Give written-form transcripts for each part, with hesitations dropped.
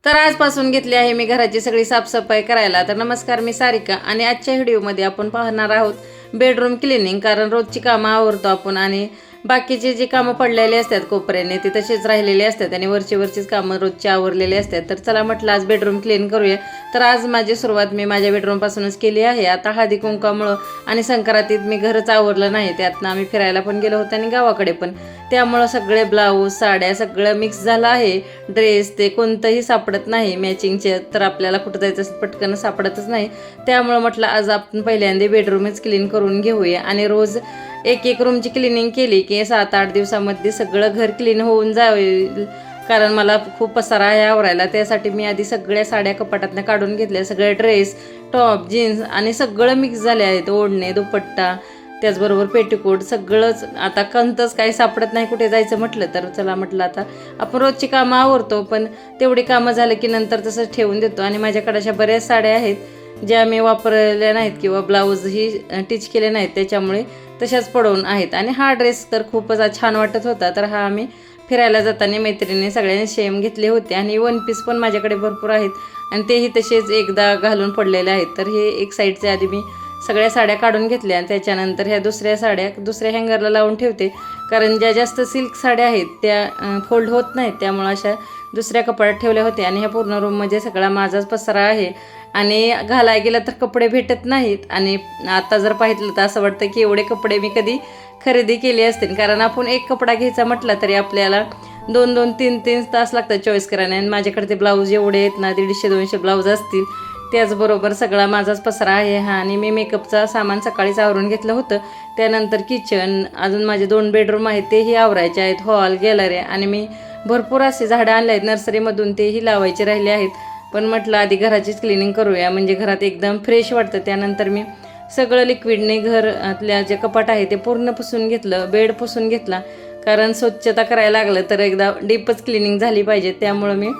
तर आजपासून घेतली आहे मी घराची सगळी साफसफाई करायला. तर नमस्कार, मी सारिका आणि आजच्या व्हिडिओमध्ये आपण पाहणार आहोत बेडरूम क्लिनिंग. कारण रोजची कामं आवरतो आपण आणि बाकीचे जे कामं पडलेले असतात कोपऱ्याने ते तसेच राहिलेले असतात आणि वरचीच कामं रोजची आवरलेले असतात. तर चला म्हटलं आज बेडरूम क्लीन करूया. तर आज माझी सुरुवात मी माझ्या बेडरूमपासूनच केली आहे. आता हळदी कुंकामुळं आणि संक्रांतीत मी घरच आवरलं नाही, त्यातनं आम्ही फिरायला पण गेलो होतो आणि गावाकडे पण, त्यामुळं सगळे ब्लाऊज साड्या सगळं मिक्स झालं आहे. ड्रेस ते कोणतंही सापडत नाही मॅचिंगचे, तर आपल्याला कुठं जायचं पटकन सापडतच नाही. त्यामुळं म्हटलं आज आपण पहिल्यांदा बेडरूमच क्लीन करून घेऊया आणि रोज एक रूमची क्लिनिंग केली की 7-8 दिवसामध्ये सगळं घर क्लीन होऊन जाईल. कारण मला खूप पसारा आहे आवरायला. त्यासाठी मी आधी सगळ्या साड्या कपाटातनं काढून घेतल्या. सगळे ड्रेस, टॉप, जीन्स आणि सगळं मिक्स झाले आहेत. ओढणे, दुपट्टा, त्याचबरोबर पेटीकोट सगळंच. आता कंतच काही सापडत नाही कुठे जायचं म्हटलं तर चला म्हटलं आता आपण रोजची कामं आवरतो, पण तेवढी कामं झालं की नंतर तसंच ठेवून देतो. आणि माझ्याकडे अशा बऱ्याच साड्या आहेत ज्या मी वापरलेल्या नाहीत किंवा ब्लाऊजही टिच केले नाहीत, त्याच्यामुळे तशाच पडून आहेत. आणि हा ड्रेस तर खूपच छान वाटत होता. तर हा आम्ही फिरायला जाताना मैत्रिणी सगळ्यांनी सेम घेतले होते आणि वन पीस पण माझ्याकडे भरपूर आहेत आणि तेही तसेच एकदा घालून पडलेले आहेत. तर हे एक साईडचे आधी मी सगळ्या साड्या काढून घेतल्या आणि त्याच्यानंतर ह्या दुसऱ्या साड्या दुसऱ्या हँगरला लावून ठेवते. कारण ज्या जास्त सिल्क साड्या आहेत त्या फोल्ड होत नाहीत, त्यामुळं अशा दुसऱ्या कपड्यात ठेवल्या होत्या. आणि ह्या पूर्ण रूममध्ये सगळा माझाच पसारा आहे आणि घालाय गेलं तर कपडे भेटत नाहीत. आणि आता जर पाहिलं तर असं वाटतं की एवढे कपडे मी कधी खरेदी केले असतील. कारण आपण एक कपडा घ्यायचा म्हटलं तरी आपल्याला 2-2, 3-3 तास लागतात चॉईस करायला. आणि माझ्याकडे ते ब्लाऊज एवढे आहेत ना, 150-200 ब्लाऊज असतील. त्याचबरोबर सगळा माझाच पसारा आहे हा. आणि मी मेकअपचा सामान सकाळीच आवरून घेतलं होतं. त्यानंतर किचन, अजून माझे 2 बेडरूम आहेत तेही आवरायचे आहेत, हॉल, गॅलरी. आणि मी भरपूर असे झाडं आणले आहेत नर्सरीमधून, तेही लावायचे राहिले आहेत. पण म्हटलं आधी घराचीच क्लिनिंग करूया, म्हणजे घरात एकदम फ्रेश वाटतं. त्यानंतर मी सगळं लिक्विडने घरातल्या जे कपाट आहे ते पूर्ण पुसून घेतलं, बेड पुसून घेतला. कारण स्वच्छता करायला लागलं तर एकदा डीपच क्लिनिंग झाली पाहिजे, त्यामुळं मी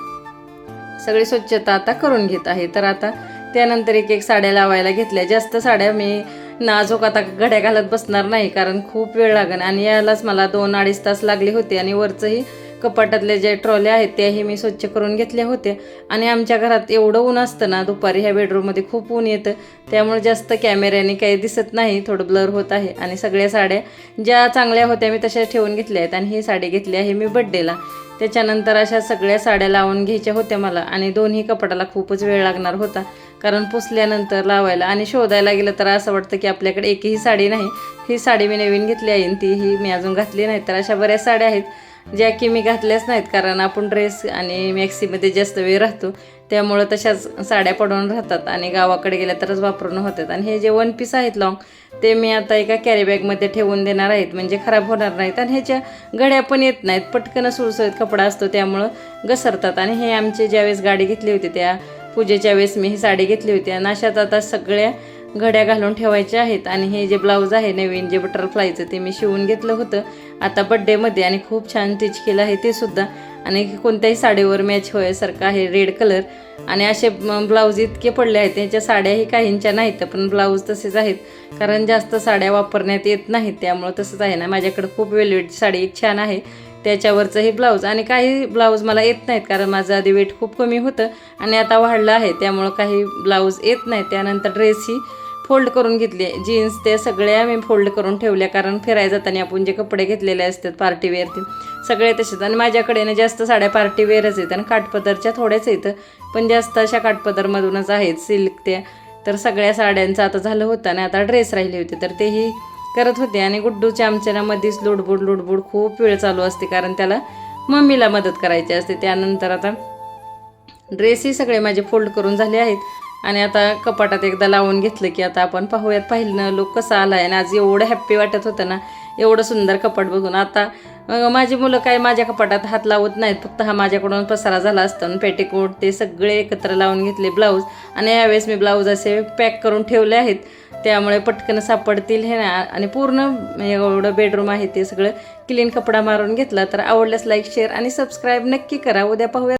सगळी स्वच्छता आता करून घेत आहे. तर आता त्यानंतर एक साड्या लावायला घेतल्या. जास्त साड्या मी नाजूक आता घड्या घालत बसणार नाही, कारण खूप वेळ लागेल आणि यालाच मला 2-2.5 तास लागले होते. आणि वरचंही कपाटातले जे ट्रॉले आहेत त्याही मी स्वच्छ करून घेतल्या होत्या. आणि आमच्या घरात एवढं ऊन असतं ना दुपारी, ह्या बेडरूममध्ये खूप ऊन येतं, त्यामुळे जास्त कॅमेऱ्याने काही दिसत नाही, थोडं ब्लर होत आहे. आणि सगळ्या साड्या ज्या चांगल्या होत्या मी तशाच ठेवून घेतल्या आहेत. आणि ही साडी घेतली आहे मी बड्डेला. त्याच्यानंतर अशा सगळ्या साड्या लावून घ्यायच्या होत्या मला. आणि दोन्ही कपाटाला खूपच वेळ लागणार होता, कारण पुसल्यानंतर लावायला आणि शोधायला गेलं तर असं वाटतं की आपल्याकडे एकही साडी नाही. ही साडी मी नवीन घेतली आहे, तीही मी अजून घातली नाही. तर अशा बऱ्याच साड्या आहेत ज्या की मी घातल्याच नाहीत, कारण आपण ड्रेस आणि मॅक्सीमध्ये जास्त वेळ राहतो, त्यामुळं तशाच साड्या पडून राहतात आणि गावाकडे गेल्या तरच वापरून होतात. आणि हे जे वन पीस आहेत लॉंग, ते मी आता एका कॅरीबॅगमध्ये ठेवून देणार आहेत, म्हणजे खराब होणार नाहीत. आणि ह्याच्या घड्या पण येत नाहीत, पटकन सुळसुळीत कपडा असतो त्यामुळं घसरतात. आणि हे आमचे ज्यावेळेस गाडी घेतली होती त्या पूजेच्या वेळेस मी ही साडी घेतली होती. आणि अशात आता सगळ्या घड्या घालून ठेवायच्या आहेत. आणि हे जे ब्लाऊज आहे नवीन जे बटरफ्लायचं ते मी शिवून घेतलं होतं आता बड्डेमध्ये आणि खूप छान स्टिच केलं आहे ते सुद्धा. आणि कोणत्याही साडीवर मॅच होण्यासारखं आहे, रेड कलर. आणि असे ब्लाऊज इतके पडले आहेत, त्याच्या साड्याही काहींच्या नाहीत पण ब्लाऊज तसेच आहेत, कारण जास्त साड्या वापरण्यात येत नाहीत, त्यामुळं तसंच आहे ना. माझ्याकडे खूप वेलवेटची साडी एक छान आहे, त्याच्यावरचंही ब्लाऊज. आणि काही ब्लाऊज मला येत नाहीत, कारण माझं आधी वेट खूप कमी होतं आणि आता वाढलं आहे, त्यामुळं काही ब्लाऊज येत नाहीत. त्यानंतर ड्रेसही फोल्ड करून घेतले, जीन्स त्या सगळ्या मी फोल्ड करून ठेवल्या, कारण फिरायला जाताना आपण जे कपडे घेतलेले असतात पार्टीवेअर ते सगळे तसेच. आणि माझ्याकडे ना जास्त साड्या पार्टीवेअरच आहेत आणि काठपदरच्या थोड्याच येतं, पण जास्त अशा काठपदरमधूनच आहेत सिल्क त्या. तर सगळ्या साड्यांचं आता झालं होतं आणि आता ड्रेस राहिले होते, तर तेही करत होते. आणि गुड्डूच्या आमच्या मध्येच लुडबुड खूप वेळ चालू असते, कारण त्याला मम्मीला मदत करायची असते. त्यानंतर आता ड्रेसही सगळे माझे फोल्ड करून झाले आहेत. आणि आता कपाटात एकदा लावून घेतलं की आता आपण पाहूयात पाहिलं लोक कसा आला आहे. आणि आज एवढं हॅप्पी वाटत होतं ना, एवढं सुंदर कपाट बघून. आता माझी मुलं काय माझ्या कपाटात हात लावत नाहीत, फक्त हा माझ्याकडून पसारा झाला असता. पेटीकोट ते सगळे एकत्र लावून घेतले ब्लाऊज. आणि यावेळेस मी ब्लाऊज असे पॅक करून ठेवले आहेत, त्यामुळे पटकन सापडतील हे ना. आणि पूर्ण एवढं बेडरूम आहे ते सगळं क्लीन कपडा मारून घेतला. तर आवडल्यास लाईक, शेअर आणि सबस्क्राईब नक्की करा. उद्या पाहूया.